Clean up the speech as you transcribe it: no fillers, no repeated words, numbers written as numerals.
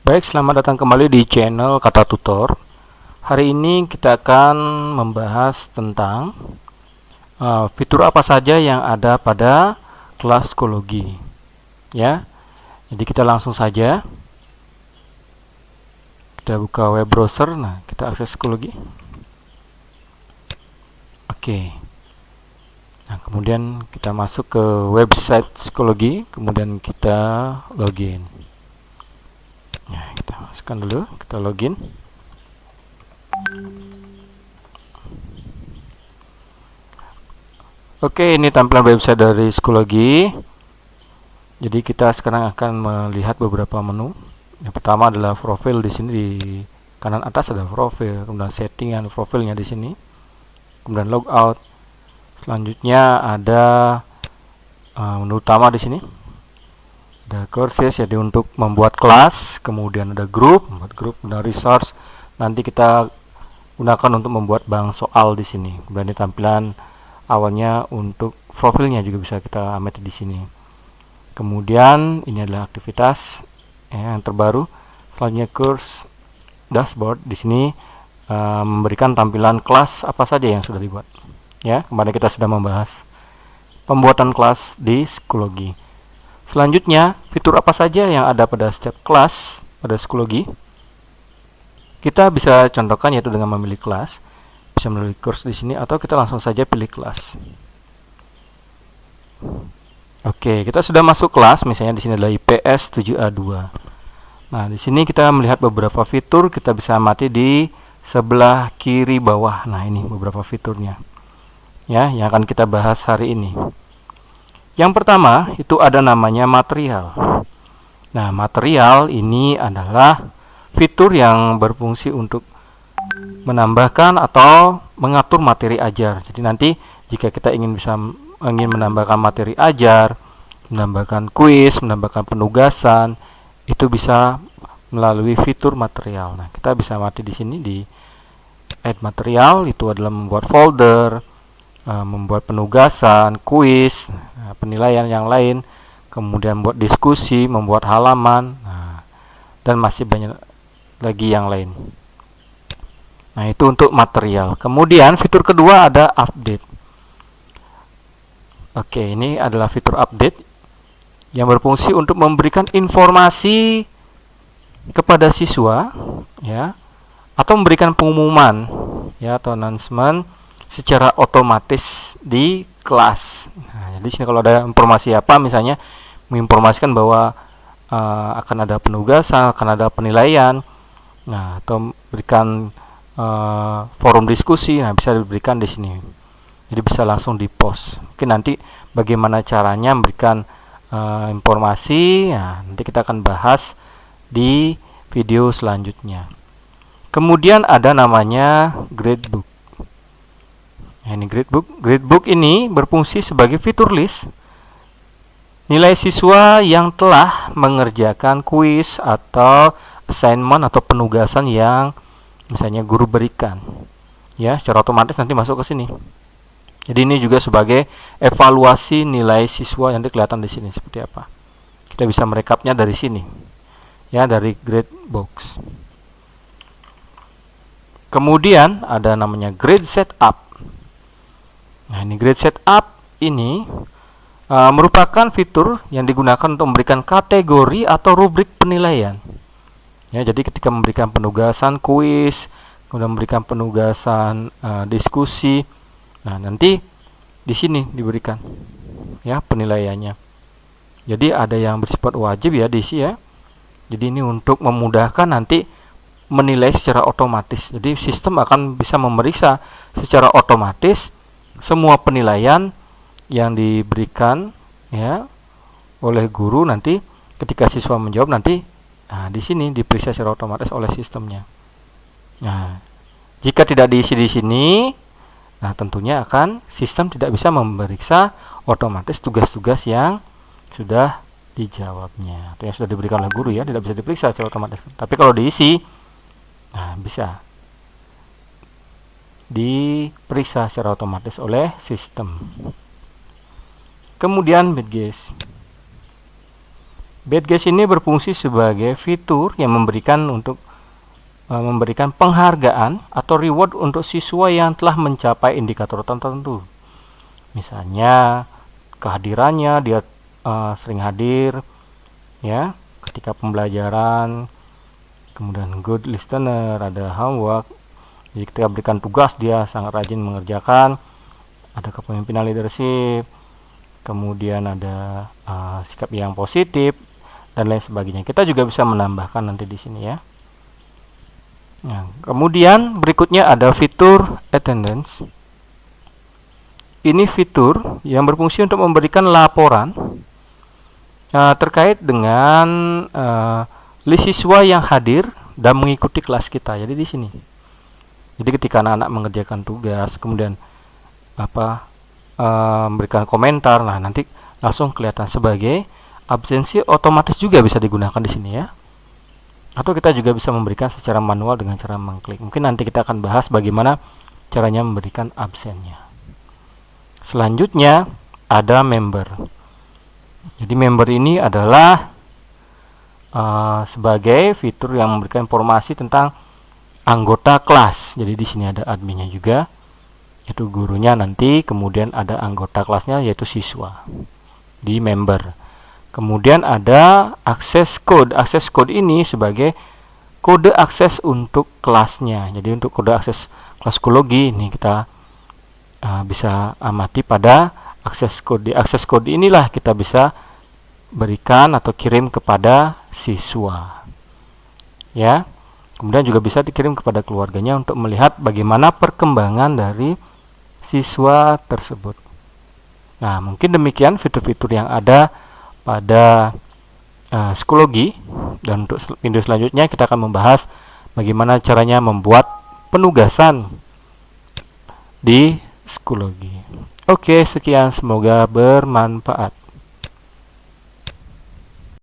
Baik, selamat datang kembali di channel Kata Tutor. Hari ini kita akan membahas tentang fitur apa saja yang ada pada kelas psikologi. Ya, jadi kita langsung saja. Kita buka web browser. Nah, kita akses psikologi. Oke. Nah, kemudian kita masuk ke website psikologi, kemudian kita login. Nah, kita masukkan dulu, kita login. Oke, ini tampilan website dari psikologi. Jadi kita sekarang akan melihat beberapa menu. Yang pertama adalah profil. Di sini di kanan atas ada profil, kemudian settingan profilnya di sini, kemudian logout. Selanjutnya ada menu utama di sini. Ada courses, jadi untuk membuat kelas, kemudian ada grup, dan resource. Nanti kita gunakan untuk membuat bank soal di sini. Kemudian di tampilan awalnya untuk profilnya juga bisa kita amati di sini. Kemudian ini adalah aktivitas yang terbaru. Selanjutnya course dashboard. Di sini memberikan tampilan kelas apa saja yang sudah dibuat. Ya, kemarin kita sudah membahas pembuatan kelas di psikologi. Selanjutnya, fitur apa saja yang ada pada setiap kelas pada psikologi. Kita bisa contohkan yaitu dengan memilih kelas, bisa melalui course di sini, atau kita langsung saja pilih kelas. Oke, kita sudah masuk kelas, misalnya di sini adalah IPS 7A2. Nah, di sini kita melihat beberapa fitur, kita bisa amati di sebelah kiri bawah. Nah, ini beberapa fiturnya. Ya, yang akan kita bahas hari ini. Yang pertama, itu ada namanya material. Nah, material ini adalah fitur yang berfungsi untuk menambahkan atau mengatur materi ajar. Jadi nanti jika kita ingin menambahkan materi ajar, menambahkan kuis, menambahkan penugasan, itu bisa melalui fitur material. Nah, kita bisa amati di sini di add material, itu adalah membuat folder, membuat penugasan, kuis, penilaian yang lain, kemudian membuat diskusi, membuat halaman, dan masih banyak lagi yang lain. Nah, itu untuk material. Kemudian fitur kedua ada update. Oke, ini adalah fitur update yang berfungsi untuk memberikan informasi kepada siswa, ya, atau memberikan pengumuman, ya, atau announcement secara otomatis di kelas. Nah, jadi sini kalau ada informasi apa, misalnya menginformasikan bahwa akan ada penugasan, akan ada penilaian, nah, atau berikan forum diskusi, nah, bisa diberikan di sini. Jadi bisa langsung di post. Mungkin nanti bagaimana caranya memberikan informasi, nah, nanti kita akan bahas di video selanjutnya. Kemudian ada namanya gradebook. Nah, ini gradebook ini berfungsi sebagai fitur list nilai siswa yang telah mengerjakan kuis atau assignment atau penugasan yang misalnya guru berikan. Ya, secara otomatis nanti masuk ke sini. Jadi ini juga sebagai evaluasi nilai siswa yang kelihatan di sini seperti apa. Kita bisa merekapnya dari sini. Ya, dari gradebook. Kemudian ada namanya grade setup. Nah, ini grade setup ini merupakan fitur yang digunakan untuk memberikan kategori atau rubrik penilaian. Ya, jadi ketika memberikan penugasan kuis, kemudian memberikan penugasan diskusi, nah nanti di sini diberikan ya penilaiannya. Jadi ada yang bersifat wajib ya diisi ya. Jadi ini untuk memudahkan nanti menilai secara otomatis. Jadi sistem akan bisa memeriksa secara otomatis semua penilaian yang diberikan ya oleh guru. Nanti ketika siswa menjawab nanti di sini diperiksa secara otomatis oleh sistemnya. Nah, jika tidak diisi di sini, nah tentunya akan sistem tidak bisa memeriksa otomatis tugas-tugas yang sudah dijawabnya atau yang sudah diberikan oleh guru ya, tidak bisa diperiksa secara otomatis. Tapi kalau diisi, nah bisa diperiksa secara otomatis oleh sistem. Kemudian Badges ini berfungsi sebagai fitur yang memberikan penghargaan atau reward untuk siswa yang telah mencapai indikator tertentu. Misalnya kehadirannya, dia sering hadir ya ketika pembelajaran, kemudian good listener, ada homework, jadi ketika berikan tugas dia sangat rajin mengerjakan, ada kepemimpinan leadership, kemudian ada sikap yang positif dan lain sebagainya. Kita juga bisa menambahkan nanti di sini ya. Nah, kemudian berikutnya ada fitur attendance. Ini fitur yang berfungsi untuk memberikan laporan terkait dengan list siswa yang hadir dan mengikuti kelas kita. Jadi di sini. Jadi ketika anak-anak mengerjakan tugas, kemudian memberikan komentar, nah nanti langsung kelihatan sebagai absensi, otomatis juga bisa digunakan di sini ya. Atau kita juga bisa memberikan secara manual dengan cara mengklik. Mungkin nanti kita akan bahas bagaimana caranya memberikan absennya. Selanjutnya ada member. Jadi member ini adalah sebagai fitur yang memberikan informasi tentang anggota kelas. Jadi di sini ada adminnya juga, yaitu gurunya nanti, kemudian ada anggota kelasnya yaitu siswa di member. Kemudian ada akses code. Akses code ini sebagai kode akses untuk kelasnya. Jadi untuk kode akses kelas psikologi ini kita bisa amati pada akses code. Di akses code inilah kita bisa berikan atau kirim kepada siswa. Ya. Kemudian juga bisa dikirim kepada keluarganya untuk melihat bagaimana perkembangan dari siswa tersebut. Nah, mungkin demikian fitur-fitur yang ada pada psikologi, dan untuk video selanjutnya kita akan membahas bagaimana caranya membuat penugasan di psikologi. Oke, sekian, semoga bermanfaat.